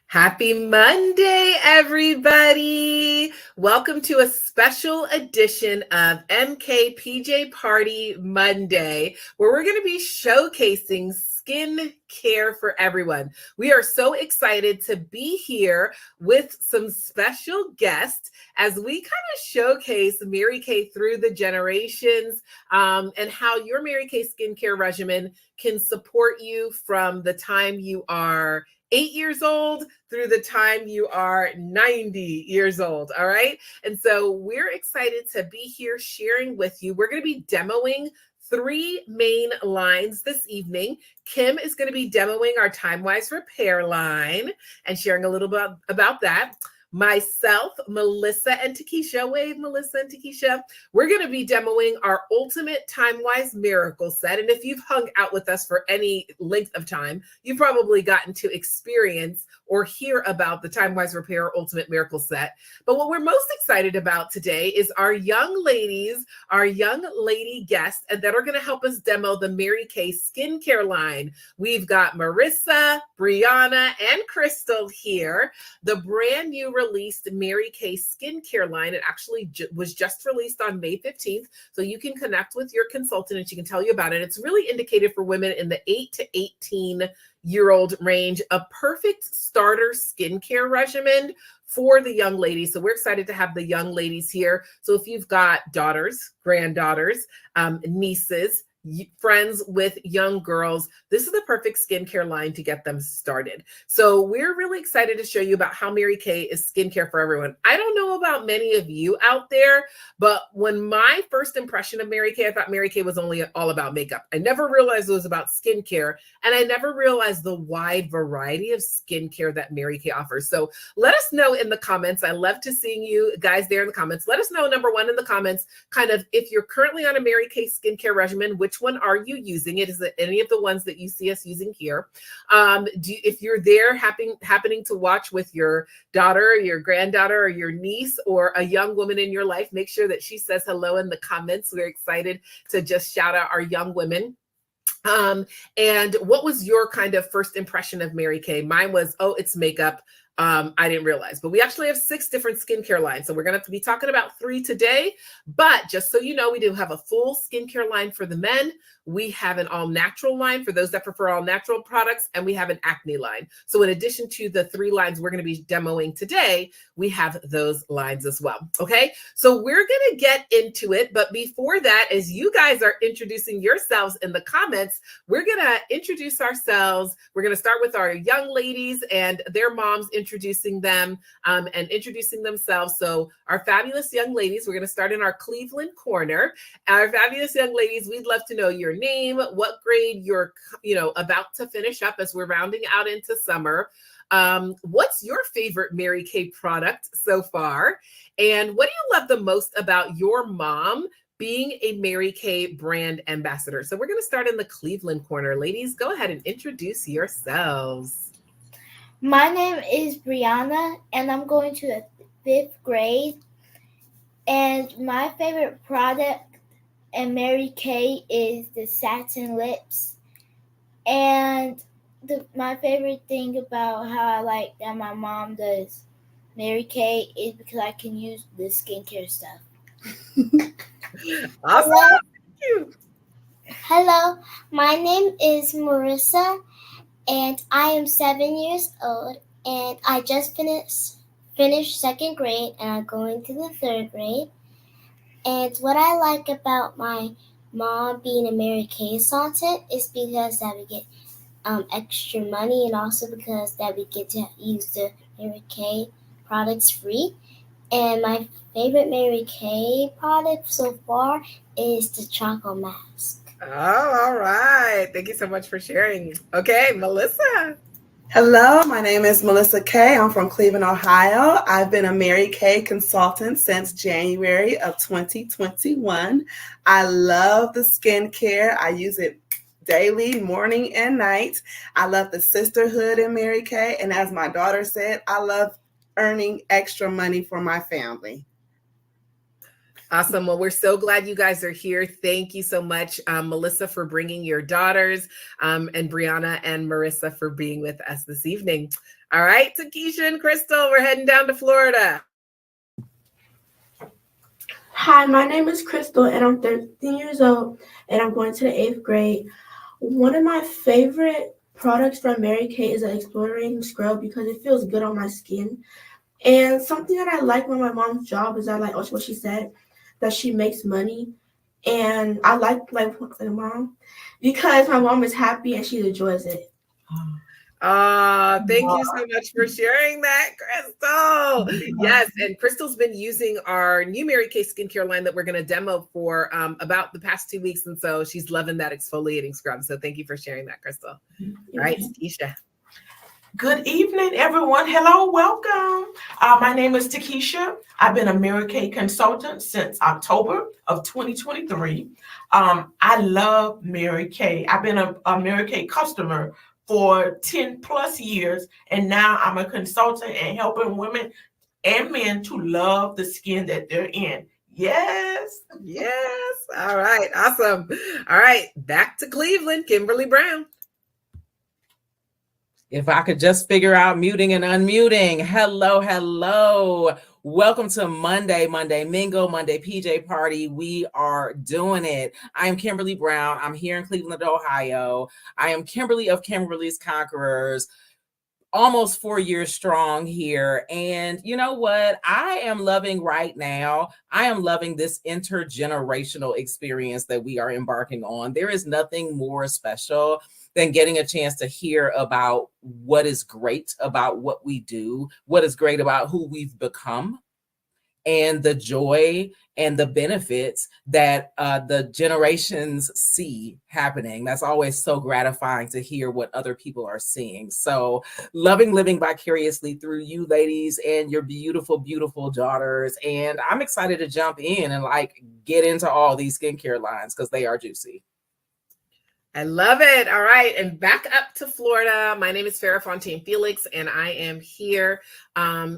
Happy Monday, everybody. Welcome to a special edition of MKPJ Party Monday, where we're going to be showcasing skin care for everyone. We are so excited to be here with some special guests as we kind of showcase Mary Kay through the generations, and how your Mary Kay skincare regimen can support you from the time you are 8 years old through the time you are 90 years old. All right. And so we're excited to be here sharing with you. We're going to be demoing three main lines this evening. Kim is going to be demoing our TimeWise Repair line and sharing a little bit about that. Myself, Melissa, and Takesha, wave Melissa and Takesha, we're going to be demoing our Ultimate TimeWise Miracle Set. And if you've hung out with us for any length of time, you've probably gotten to experience or hear about the TimeWise Repair Ultimate Miracle Set. But what we're most excited about today is our young ladies, our young lady guests that are going to help us demo the Mary Kay skincare line. We've got Marissa, Brianna, and Crystal here. The brand new released Mary Kay skincare line. It actually was just released on May 15th. So you can connect with your consultant and she can tell you about it. It's really indicated for women in the 8 to 18-year-old range, a perfect starter skincare regimen for the young ladies. So we're excited to have the young ladies here. So if you've got daughters, granddaughters, nieces, friends with young girls, this is the perfect skincare line to get them started. So we're really excited to show you about how Mary Kay is skincare for everyone. I don't know about many of you out there, but when my first impression of Mary Kay, I thought Mary Kay was only all about makeup. I never realized it was about skincare, and I never realized the wide variety of skincare that Mary Kay offers. So let us know in the comments. I love to seeing you guys there in the comments. Let us know, number one, in the comments, kind of if you're currently on a Mary Kay skincare regimen, which one are you using? Is it any of the ones that you see us using here? If you're there happening to watch with your daughter, your granddaughter, or your niece, or a young woman in your life, make sure that she says hello in the comments. We're excited to just shout out our young women. And what was your kind of first impression of Mary Kay? Mine was, oh, it's makeup. I didn't realize, but we actually have 6 different skincare lines. So we're going to be talking about 3 today, but just so you know, we do have a full skincare line for the men. We have an all natural line for those that prefer all natural products, and we have an acne line. So in addition to the 3 lines we're going to be demoing today, we have those lines as well. Okay. So we're going to get into it. But before that, as you guys are introducing yourselves in the comments, we're going to introduce ourselves. We're going to start with our young ladies and their moms introducing them and introducing themselves. So our fabulous young ladies, we're going to start in our Cleveland corner. Our fabulous young ladies, we'd love to know your name, what grade you're, about to finish up as we're rounding out into summer. What's your favorite Mary Kay product so far? And what do you love the most about your mom being a Mary Kay brand ambassador? So we're going to start in the Cleveland corner. Ladies, go ahead and introduce yourselves. My name is Brianna, and I'm going to the 5th grade. And my favorite product in Mary Kay is the satin lips. And my favorite thing about how I like that my mom does Mary Kay is because I can use the skincare stuff. Awesome. Hello. Thank you. Hello, my name is Marissa, and I am 7 years old, and I just finished 2nd grade, and I'm going to the 3rd grade. And what I like about my mom being a Mary Kay consultant is because that we get extra money, and also because that we get to use the Mary Kay products free. And my favorite Mary Kay product so far is the chocolate mask. Oh, all right. Thank you so much for sharing. Okay, Melissa. Hello, my name is Melissa Kay. I'm from Cleveland, Ohio. I've been a Mary Kay consultant since January of 2021. I love the skincare. I use it daily, morning and night. I love the sisterhood in Mary Kay. And as my daughter said, I love earning extra money for my family. Awesome. Well, we're so glad you guys are here. Thank you so much, Melissa, for bringing your daughters, and Brianna and Marissa for being with us this evening. All right, Takesha and Crystal, we're heading down to Florida. Hi, my name is Crystal, and I'm 13 years old, and I'm going to the 8th grade. One of my favorite products from Mary Kay is an exfoliating scrub because it feels good on my skin. And something that I like about my mom's job is I like also what she said, that she makes money. And I like my mom because my mom is happy and she enjoys it. Thank you so much for sharing that, Crystal. Yes, and Crystal's been using our new Mary Kay skincare line that we're going to demo for about the past 2 weeks, and so she's loving that exfoliating scrub. So thank you for sharing that, Crystal. All right, Takesha. Good evening, everyone. Hello, welcome. My name is Takesha. I've been a Mary Kay consultant since October of 2023. I love Mary Kay. I've been a Mary Kay customer for 10 plus years, and now I'm a consultant and helping women and men to love the skin that they're in. Yes. Yes. All right. Awesome. All right. Back to Cleveland, Kimberly Brown. If I could just figure out muting and unmuting. Hello. Welcome to Monday Mingle, Monday PJ Party. We are doing it. I am Kimberly Brown. I'm here in Cleveland, Ohio. I am Kimberly of Kimberly's Conquerors. Almost 4 years strong here. And you know what? I am loving right now. I am loving this intergenerational experience that we are embarking on. There is nothing more special than getting a chance to hear about what is great about what we do, what is great about who we've become, and the joy and the benefits that the generations see happening. That's always so gratifying to hear what other people are seeing. So loving living vicariously through you ladies and your beautiful, beautiful daughters. And I'm excited to jump in and get into all these skincare lines because they are juicy. I love it. All right. And back up to Florida. My name is Farrah Fontaine Felix, and I am here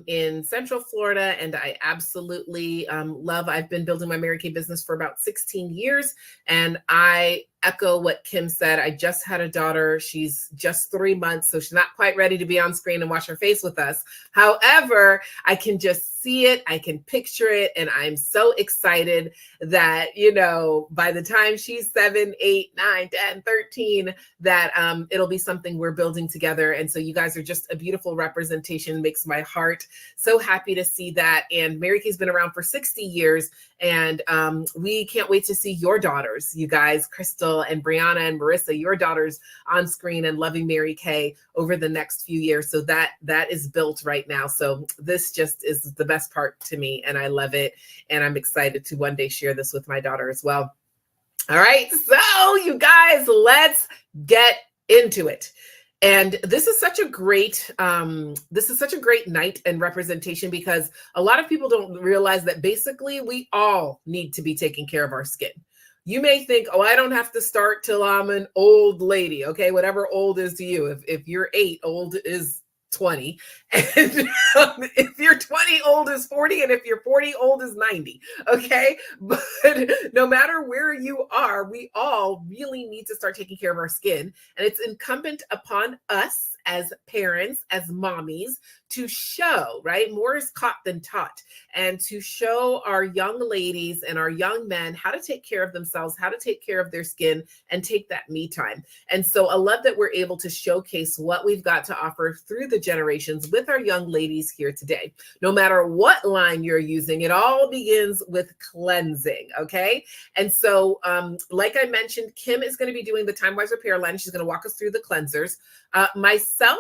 in Central Florida. And I absolutely I've been building my Mary Kay business for about 16 years. And I echo what Kim said. I just had a daughter. She's just 3 months, so she's not quite ready to be on screen and wash her face with us. However, I can just see it. I can picture it. And I'm so excited that, by the time she's 7, 8, 9, 10, 13, that it'll be something we're building together. And so you guys are just a beautiful representation. Makes my heart so happy to see that. And Mary Kay's been around for 60 years. And we can't wait to see your daughters, you guys, Crystal and Brianna and Marissa, your daughters on screen and loving Mary Kay over the next few years. So that is built right now. So this just is the best part to me, and I love it. And I'm excited to one day share this with my daughter as well. All right, so you guys, let's get into it. And this is such a great night and representation, because a lot of people don't realize that basically we all need to be taking care of our skin. You may think, oh, I don't have to start till I'm an old lady. Okay, whatever old is to you. If you're 8, old is 20. And if you're 20, old is 40. And if you're 40, old is 90. Okay. But no matter where you are, we all really need to start taking care of our skin. And it's incumbent upon us as parents, as mommies, to show, right? More is caught than taught. And to show our young ladies and our young men how to take care of themselves, how to take care of their skin, and take that me time. And so I love that we're able to showcase what we've got to offer through the generations with our young ladies here today. No matter what line you're using, it all begins with cleansing, okay? And so, like I mentioned, Kim is going to be doing the Time Wise Repair line. She's going to walk us through the cleansers. Myself,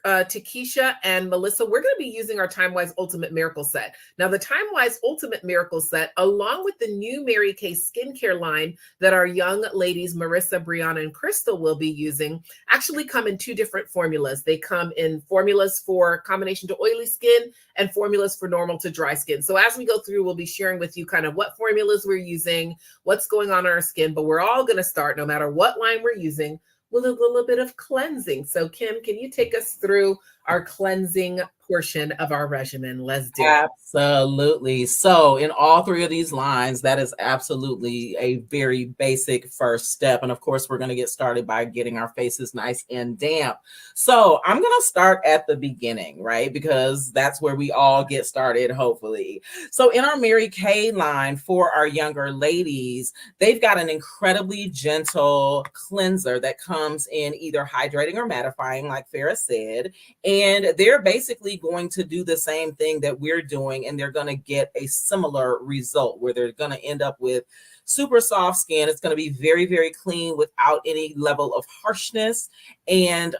Takesha and Melissa, we're going to be using our Time Wise Ultimate Miracle Set. Now, the Time Wise Ultimate Miracle Set, along with the new Mary Kay skincare line that our young ladies, Marissa, Brianna, and Crystal will be using, actually come in 2 different formulas. They come in formulas for combination to oily skin and formulas for normal to dry skin. So as we go through, we'll be sharing with you kind of what formulas we're using, what's going on in our skin, but we're all going to start, no matter what line we're using, with a little bit of cleansing. So Kim, can you take us through our cleansing portion of our regimen. Let's do it. Absolutely. So, in all three of these lines, that is absolutely a very basic first step. And of course, we're going to get started by getting our faces nice and damp. So, I'm going to start at the beginning, right? Because that's where we all get started, hopefully. So, in our Mary Kay line for our younger ladies, they've got an incredibly gentle cleanser that comes in either hydrating or mattifying, like Farrah said. And they're basically going to do the same thing that we're doing, and they're going to get a similar result where they're going to end up with super soft skin. It's going to be very, very clean without any level of harshness. And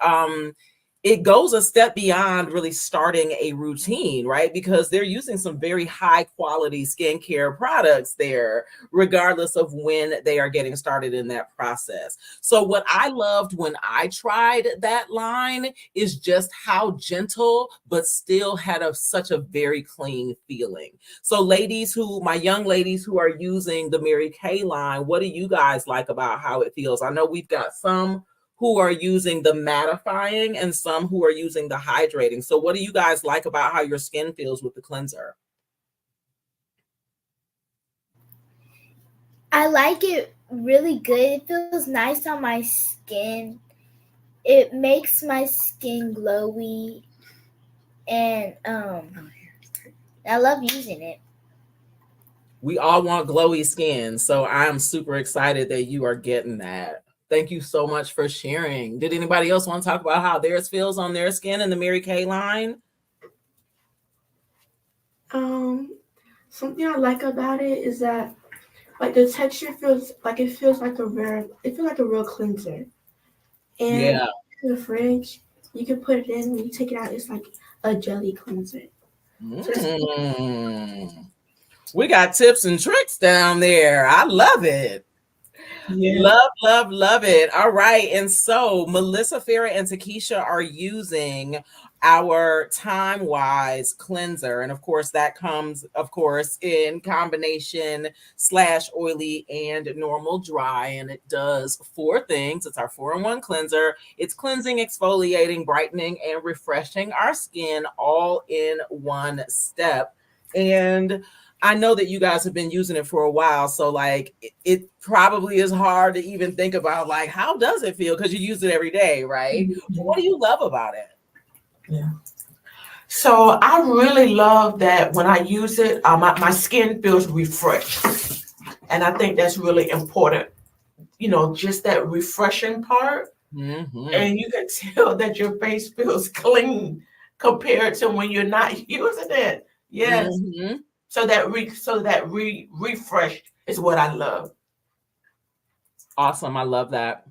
it goes a step beyond really starting a routine, right? Because they're using some very high quality skincare products there, regardless of when they are getting started in that process. So what I loved when I tried that line is just how gentle, but still had such a very clean feeling. So my young ladies who are using the Mary Kay line, what do you guys like about how it feels? I know we've got some who are using the mattifying and some who are using the hydrating. So what do you guys like about how your skin feels with the cleanser? I like it really good. It feels nice on my skin. It makes my skin glowy, and I love using it. We all want glowy skin, so I'm super excited that you are getting that. Thank you so much for sharing. Did anybody else want to talk about how theirs feels on their skin in the Mary Kay line? Something I like about it is that like the texture feels like it feels like a real cleanser. And Yeah. in the fridge, you can put it in, when you take it out, it's like a jelly cleanser. We got tips and tricks down there. I love it. Yeah. Love it. All right. And so Melissa, Farrah, and Takesha are using our Time Wise cleanser. And of course, that comes, of course, in combination / oily and normal dry. And it does 4 things. It's our 4-in-1 cleanser. It's cleansing, exfoliating, brightening, and refreshing our skin all in one step. And I know that you guys have been using it for a while, so like it probably is hard to even think about like how does it feel because you use it every day, right? Mm-hmm. What do you love about it? Yeah. So I really love that when I use it, my skin feels refreshed, and I think that's really important. You know, just that refreshing part, and you can tell that your face feels clean compared to when you're not using it. Yes. So that refreshed is what I love. Awesome. I love that.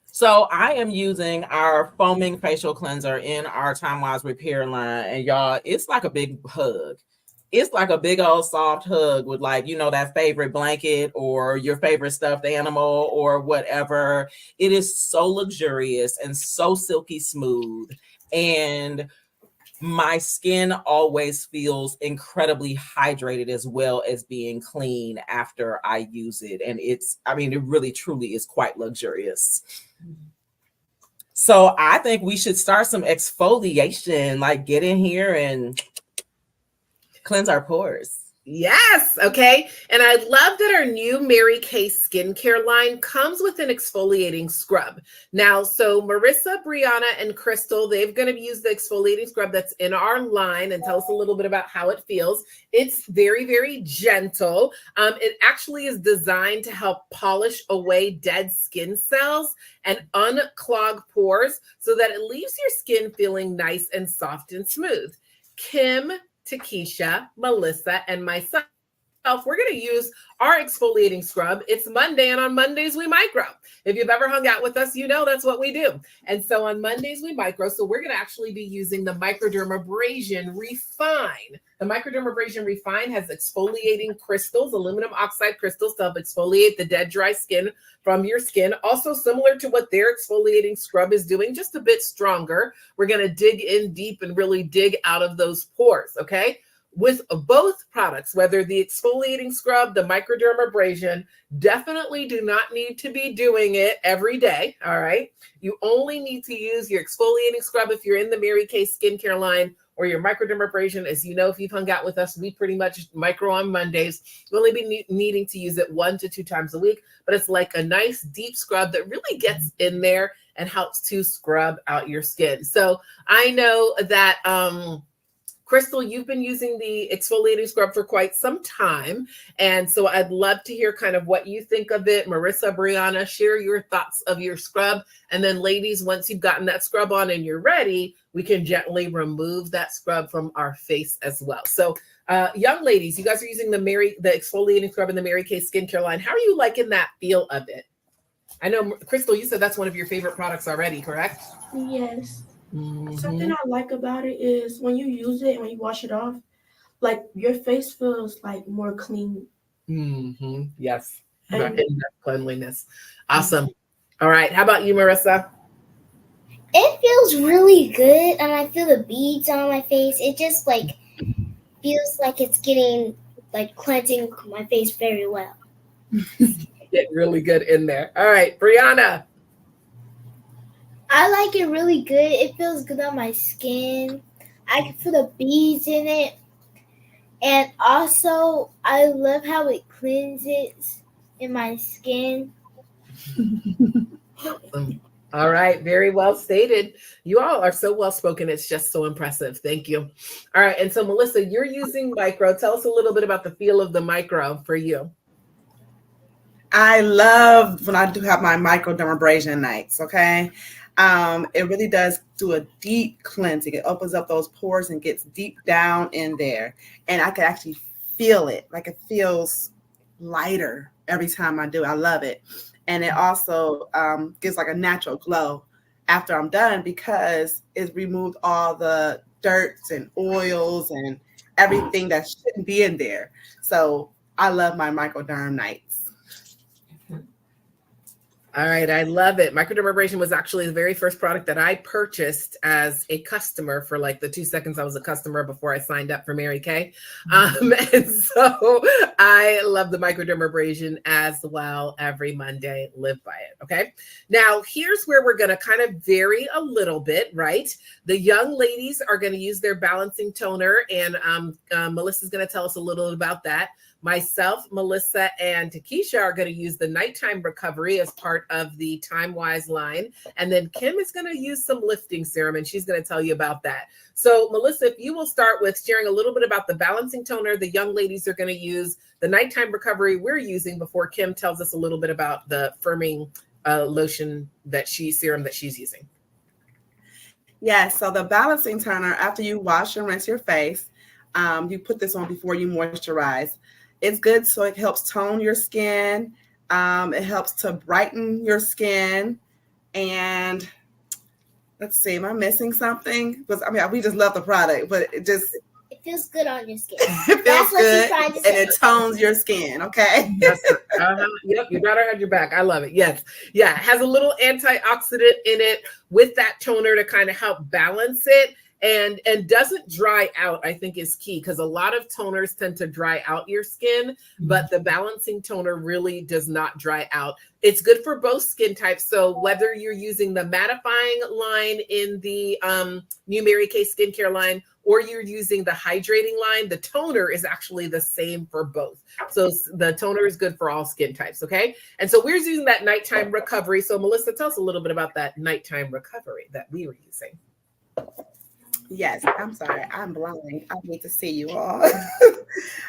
So I am using our foaming facial cleanser in our Time Wise Repair line. And y'all, it's like a big hug. It's like a big old soft hug with like, you know, that favorite blanket or your favorite stuffed animal or whatever. It is so luxurious and so silky smooth. And my skin always feels incredibly hydrated as well as being clean after I use it. And it really truly is quite luxurious. So I think we should start some exfoliation, like get in here and cleanse our pores. Yes. Okay. And I love that our new Mary Kay skincare line comes with an exfoliating scrub. Now, so Marissa, Brianna, and Crystal, they're going to use the exfoliating scrub that's in our line and tell us a little bit about how it feels. It's very, very gentle. It actually is designed to help polish away dead skin cells and unclog pores so that it leaves your skin feeling nice and soft and smooth. Kim, Takesha, Melissa, and myself, we're going to use our exfoliating scrub. It's Monday, and on Mondays we micro. If you've ever hung out with us, you know that's what we do. And so on Mondays we micro. So we're going to actually be using the Microdermabrasion Refine. The Microdermabrasion Refine has exfoliating crystals, aluminum oxide crystals to help exfoliate the dead, dry skin from your skin. Also similar to what their exfoliating scrub is doing, just a bit stronger. We're going to dig in deep and really dig out of those pores, okay? with both products, whether the exfoliating scrub, the microdermabrasion, definitely do not need to be doing it every day. All right. You only need to use your exfoliating scrub if you're in the Mary Kay skincare line, or your microdermabrasion. As you know, if you've hung out with us, we pretty much micro on Mondays. You'll only be needing to use it 1 to 2 times a week, but it's like a nice deep scrub that really gets in there and helps to scrub out your skin. So I know that, Crystal, you've been using the exfoliating scrub for quite some time. And so I'd love to hear kind of what you think of it. Marissa, Brianna, share your thoughts of your scrub. And then ladies, once you've gotten that scrub on and you're ready, we can gently remove that scrub from our face as well. So young ladies, you guys are using the exfoliating scrub in the Mary Kay skincare line. How are you liking that feel of it? I know, Crystal, you said that's one of your favorite products already, correct? Yes. Mm-hmm. Something I like about it is when you use it and when you wash it off, like your face feels like more clean. Mm-hmm. Yes. And That cleanliness. Awesome. All right. How about you, Marissa? It feels really good, and I feel the beads on my face. It just like feels like it's getting like cleansing my face very well. Get really good in there. All right, Brianna. I like it really good. It feels good on my skin. I can feel the beads in it. And also, I love how it cleanses in my skin. All right, very well stated. You all are so well spoken. It's just so impressive. Thank you. All right, and so Melissa, you're using micro. Tell us a little bit about the feel of the micro for you. I love when I do have my microdermabrasion nights, okay? It really does do a deep cleansing. It opens up those pores and gets deep down in there. And I can actually feel it. Like it feels lighter every time I do. I love it. And it also gives like a natural glow after I'm done because it's removed all the dirts and oils and everything that shouldn't be in there. So I love my microderm nights. All right, I love it. Microdermabrasion was actually the very first product that I purchased as a customer for like the 2 seconds I was a customer before I signed up for Mary Kay. And so I love the microdermabrasion as well every Monday. Live by it, okay? Now, here's where we're going to kind of vary a little bit, right? The young ladies are going to use their balancing toner, and Melissa's going to tell us a little about that. Myself, Melissa, and Takesha are going to use the nighttime recovery as part of the TimeWise line. And then Kim is going to use some lifting serum, and she's going to tell you about that. So Melissa, if you will start with sharing a little bit about the balancing toner the young ladies are going to use, the nighttime recovery we're using, before Kim tells us a little bit about the firming lotion serum that she's using. Yes, so the balancing toner, after you wash and rinse your face, you put this on before you moisturize. It's good so it helps tone your skin. It helps to brighten your skin. And let's see, am I missing something? Because I mean, we just love the product, but it feels good on your skin. It feels good and it tones your skin, okay? Yes. Yep, you got her on your back. I love it. Yes. Yeah, it has a little antioxidant in it with that toner to kind of help balance it. And doesn't dry out, I think, is key, because a lot of toners tend to dry out your skin, but the balancing toner really does not dry out. It's good for both skin types. So whether you're using the mattifying line in the new Mary Kay skincare line, or you're using the hydrating line, the toner is actually the same for both. So the toner is good for all skin types, okay? And so we're using that nighttime recovery. So Melissa, tell us a little bit about that nighttime recovery that we were using. Yes, I'm sorry. I'm blind. I need to see you all.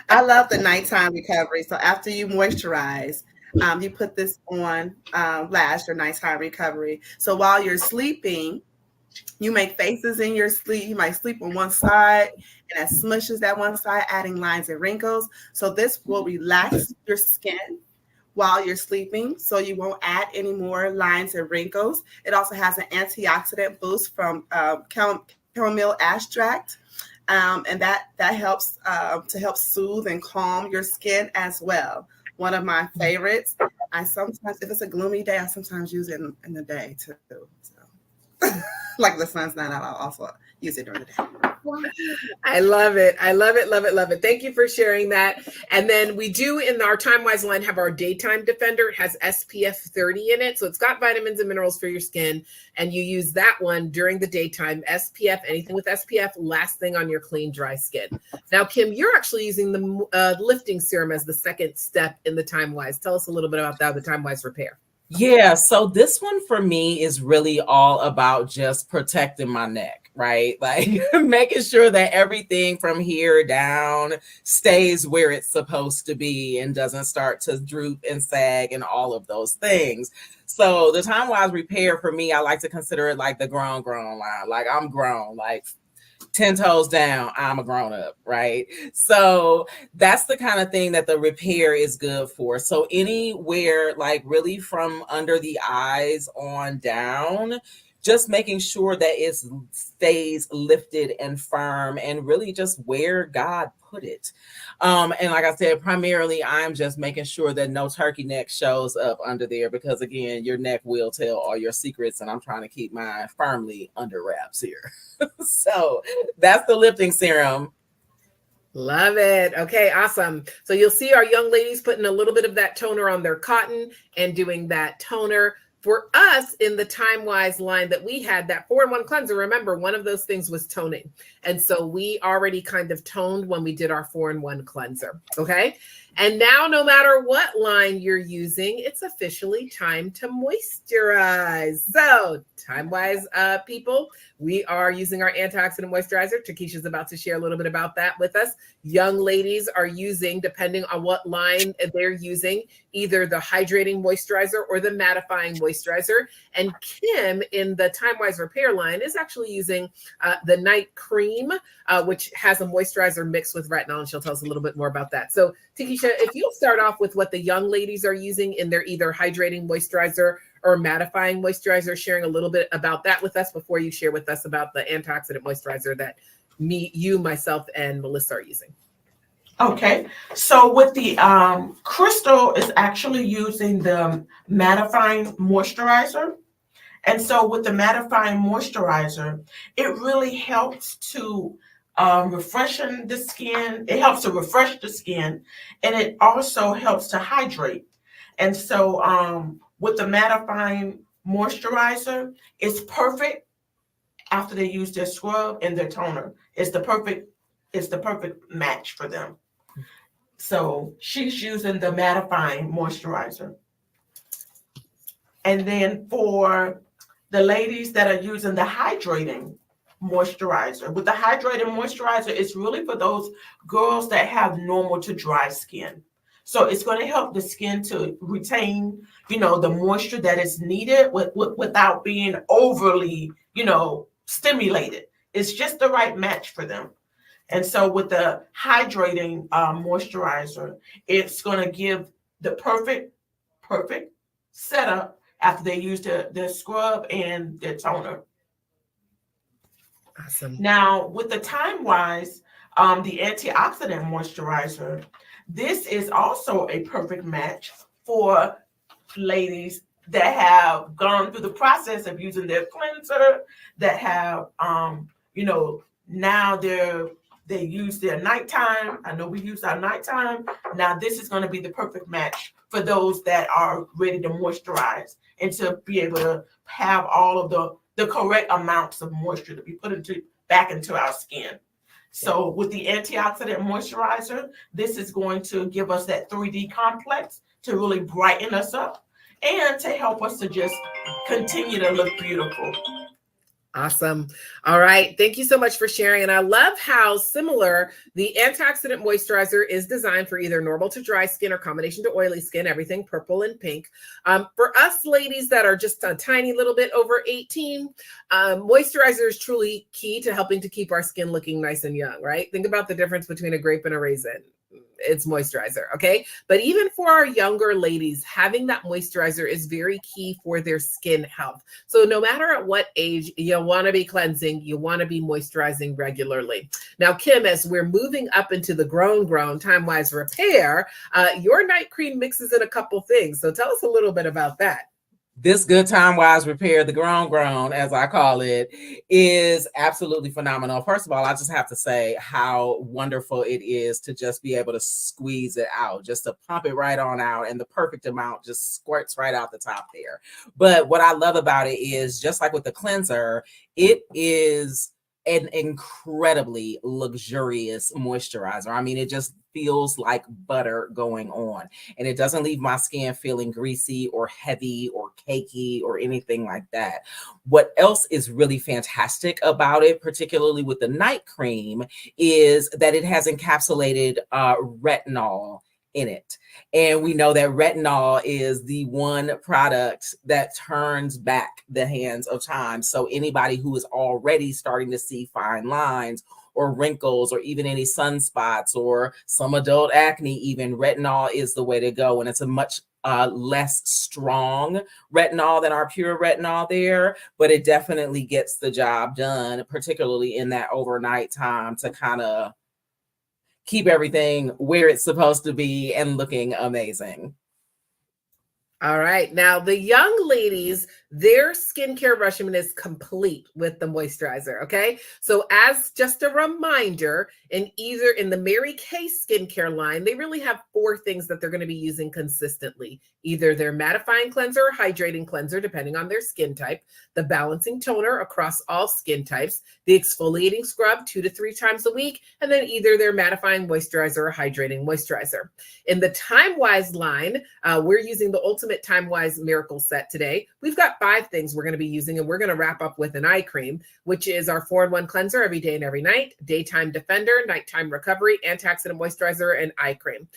I love the nighttime recovery. So after you moisturize, you put this on last, your nighttime recovery. So while you're sleeping, you make faces in your sleep. You might sleep on one side and it smushes that one side, adding lines and wrinkles. So this will relax your skin while you're sleeping, so you won't add any more lines and wrinkles. It also has an antioxidant boost from chamomile extract, and that helps to help soothe and calm your skin as well. One of my favorites. I sometimes, if it's a gloomy day, I sometimes use it in the day too. So, like the sun's not out, I'll also use it during the day. Wow. I love it. I love it, love it, love it. Thank you for sharing that. And then we do in our Time Wise line have our Daytime Defender. It has SPF 30 in it. So it's got vitamins and minerals for your skin. And you use that one during the daytime. SPF, anything with SPF, last thing on your clean, dry skin. Now, Kim, you're actually using the lifting serum as the second step in the Time Wise. Tell us a little bit about that, the Time Wise repair. Yeah, so this one for me is really all about just protecting my neck, right? Like making sure that everything from here down stays where it's supposed to be and doesn't start to droop and sag and all of those things. So the Time Wise repair for me, I like to consider it like the grown line. Like I'm grown, like 10 toes down, I'm a grown up, right? So that's the kind of thing that the repair is good for. So anywhere, like really from under the eyes on down, just making sure that it stays lifted and firm and really just where God put it. And like I said, primarily I'm just making sure that no turkey neck shows up under there because again, your neck will tell all your secrets and I'm trying to keep mine firmly under wraps here. So that's the lifting serum. Love it. Okay, awesome. So you'll see our young ladies putting a little bit of that toner on their cotton and doing that toner. For us in the Time Wise line that we had, that 4-in-1 cleanser, remember, one of those things was toning. And so we already kind of toned when we did our 4-in-1 cleanser. Okay. And now no matter what line you're using, it's officially time to moisturize. So Time Wise people, we are using our antioxidant moisturizer. Takesha's about to share a little bit about that with us. Young ladies are using, depending on what line they're using, either the hydrating moisturizer or the mattifying moisturizer. And Kim in the Time Wise repair line is actually using the night cream, which has a moisturizer mixed with retinol. And she'll tell us a little bit more about that. So Takesha, if you'll start off with what the young ladies are using in their either hydrating moisturizer or mattifying moisturizer, sharing a little bit about that with us before you share with us about the antioxidant moisturizer that you, myself, and Melissa are using. Okay, so with the Crystal is actually using the mattifying moisturizer. And so with the mattifying moisturizer, it really helps to refreshen the skin. It helps to refresh the skin, and it also helps to hydrate. And so with the mattifying moisturizer, it's perfect after they use their scrub and their toner. It's the perfect match for them. So she's using the mattifying moisturizer. And then for the ladies that are using the hydrating moisturizer, with the hydrating moisturizer, it's really for those girls that have normal to dry skin. So it's going to help the skin to retain, the moisture that is needed without being overly, stimulated. It's just the right match for them. And so with the hydrating moisturizer, it's going to give the perfect setup after they use their scrub and their toner. Awesome. Now, with the Time Wise, the antioxidant moisturizer, this is also a perfect match for ladies that have gone through the process of using their cleanser, that have, now they use their nighttime. I know we use our nighttime. Now this is going to be the perfect match for those that are ready to moisturize and to be able to have all of the correct amounts of moisture to be put back into our skin. So with the antioxidant moisturizer, this is going to give us that 3D complex to really brighten us up and to help us to just continue to look beautiful. Awesome. All right. Thank you so much for sharing. And I love how similar the antioxidant moisturizer is designed for either normal to dry skin or combination to oily skin, everything purple and pink. For us ladies that are just a tiny little bit over 18, moisturizer is truly key to helping to keep our skin looking nice and young, right? Think about the difference between a grape and a raisin. It's moisturizer. Okay. But even for our younger ladies, having that moisturizer is very key for their skin health. So no matter at what age, you want to be cleansing, you want to be moisturizing regularly. Now, Kim, as we're moving up into the grown Time Wise repair, your night cream mixes in a couple things. So tell us a little bit about that. This Good Time Wise Repair, the grown, as I call it, is absolutely phenomenal. First of all, I just have to say how wonderful it is to just be able to squeeze it out, just to pump it right on out, and the perfect amount just squirts right out the top there. But what I love about it is, just like with the cleanser, it is an incredibly luxurious moisturizer. I mean, it just feels like butter going on, and it doesn't leave my skin feeling greasy or heavy or cakey or anything like that. What else is really fantastic about it, particularly with the night cream, is that it has encapsulated retinol in it. And we know that retinol is the one product that turns back the hands of time. So anybody who is already starting to see fine lines or wrinkles or even any sunspots or some adult acne, even, retinol is the way to go. And it's a much less strong retinol than our pure retinol there, but it definitely gets the job done, particularly in that overnight time, to kind of keep everything where it's supposed to be and looking amazing. All right. Now, the young ladies, their skincare regimen is complete with the moisturizer. Okay. So, as just a reminder, in the Mary Kay skincare line, they really have 4 things that they're going to be using consistently: either their mattifying cleanser or hydrating cleanser, depending on their skin type, the balancing toner across all skin types, the exfoliating scrub 2 to 3 times a week, and then either their mattifying moisturizer or hydrating moisturizer. In the TimeWise line, we're using the Ultimate TimeWise Miracle Set today. We've got 5 things we're going to be using, and we're going to wrap up with an eye cream, which is our 4-in-1 cleanser every day and every night, daytime defender, nighttime recovery, antioxidant moisturizer, and eye cream.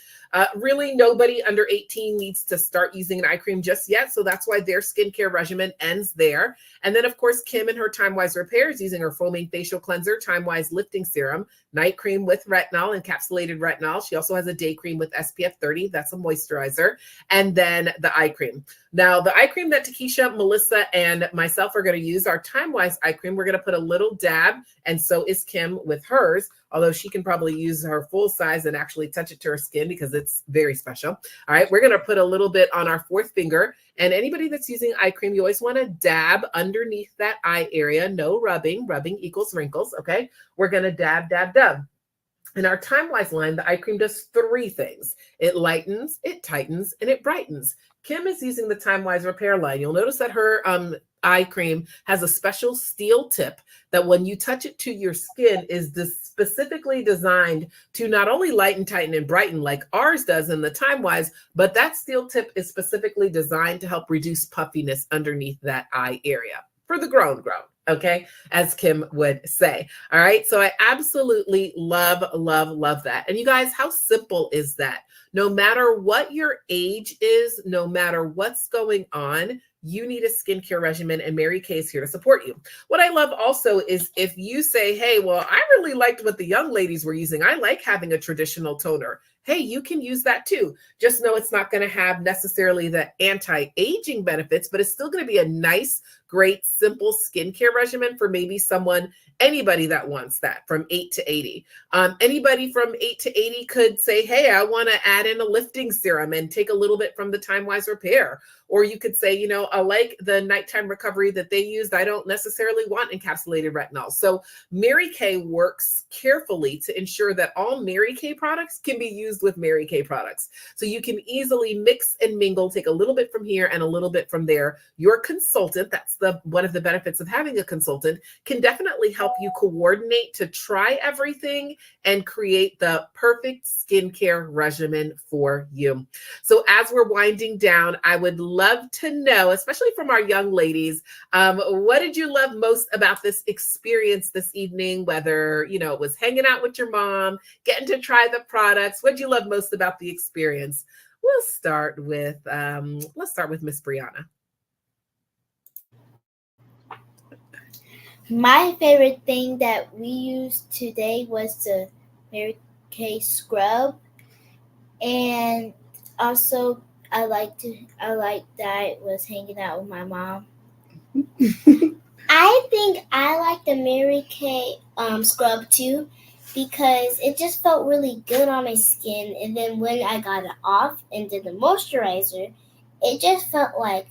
Really, nobody under 18 needs to start using an eye cream just yet, so that's why their skincare regimen ends there. And then, of course, Kim and her TimeWise Repair is using her foaming facial cleanser, TimeWise Lifting Serum, night cream with retinol, encapsulated retinol. She also has a day cream with SPF 30. That's a moisturizer. And then the eye cream. Now, the eye cream that Takesha, Melissa, and myself are going to use, our TimeWise eye cream, we're going to put a little dab, and so is Kim with hers, although she can probably use her full size and actually touch it to her skin because it's very special. All right, we're going to put a little bit on our 4th finger. And anybody that's using eye cream, you always want to dab underneath that eye area. No rubbing. Rubbing equals wrinkles, okay? We're going to dab, dab, dab. In our TimeWise line, the eye cream does 3 things. It lightens, it tightens, and it brightens. Kim is using the TimeWise Repair line. You'll notice that her eye cream has a special steel tip that when you touch it to your skin is specifically designed to not only lighten, tighten, and brighten like ours does in the TimeWise, but that steel tip is specifically designed to help reduce puffiness underneath that eye area for the grown. Okay, as Kim would say. All right, so I absolutely love that. And you guys, how simple is that? No matter what your age is, no matter what's going on, you need a skincare regimen, and Mary Kay is here to support you. What I love also is if you say, hey, well, I really liked what the young ladies were using. I like having a traditional toner. Hey, you can use that too. Just know it's not going to have necessarily the anti-aging benefits, but it's still going to be a nice, great, simple skincare regimen for maybe anybody that wants that from 8 to 80. Anybody from 8 to 80 could say, hey, I want to add in a lifting serum and take a little bit from the TimeWise Repair. Or you could say, I like the nighttime recovery that they used. I don't necessarily want encapsulated retinol. So Mary Kay works carefully to ensure that all Mary Kay products can be used with Mary Kay products. So you can easily mix and mingle, take a little bit from here and a little bit from there. Your consultant, that's one of the benefits of having a consultant, can definitely help you coordinate to try everything and create the perfect skincare regimen for you. So as we're winding down, I would love to know, especially from our young ladies, what did you love most about this experience this evening? Whether, it was hanging out with your mom, getting to try the products. What did you love most about the experience? We'll start with, Miss Brianna. My favorite thing that we used today was the Mary Kay scrub, and also I liked that I was hanging out with my mom. I think I like the Mary Kay scrub too, because it just felt really good on my skin, and then when I got it off and did the moisturizer, it just felt like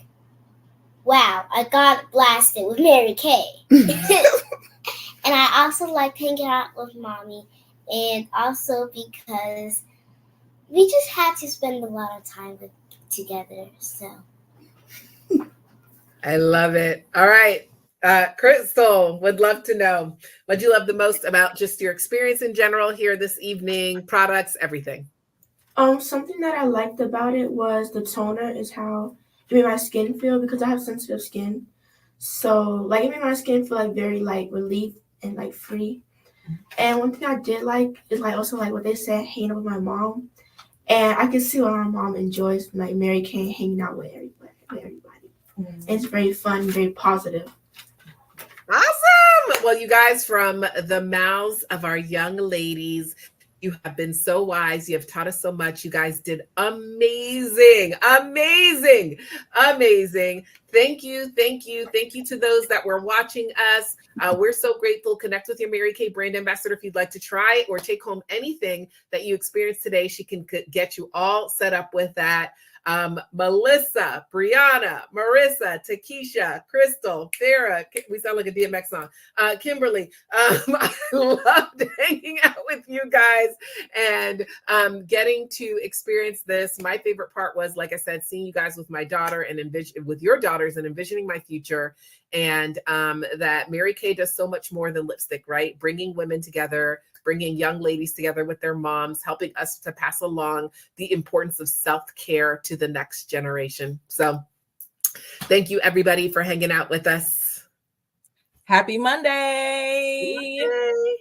wow, I got blasted with Mary Kay. And I also liked hanging out with Mommy, and also because we just had to spend a lot of time together. So I love it. All right. Crystal, would love to know what you love the most about just your experience in general here this evening, products, everything. Something that I liked about it was the toner is how it made my skin feel because I have sensitive skin. So like it made my skin feel like very like relief and like free. And one thing I did like is like also like what they said, hanging out with my mom. And I can see why my mom enjoys like Mary Kay hanging out with everybody. And it's very fun, very positive. Awesome. Well, you guys, from the mouths of our young ladies, you have been so wise. You have taught us so much. You guys did amazing, amazing, amazing. Thank you, thank you, thank you to those that were watching us. We're so grateful. Connect with your Mary Kay brand ambassador if you'd like to try or take home anything that you experienced today. She can get you all set up with that. Melissa, Brianna, Marissa, Takesha, Crystal, Farah. We sound like a DMX song. Kimberly. I loved hanging out with you guys and getting to experience this. My favorite part was, like I said, seeing you guys with my daughter and with your daughters and envisioning my future. And that Mary Kay does so much more than lipstick, right? Bringing women together, bringing young ladies together with their moms, helping us to pass along the importance of self-care to the next generation. So thank you, everybody, for hanging out with us. Happy Monday. Yay.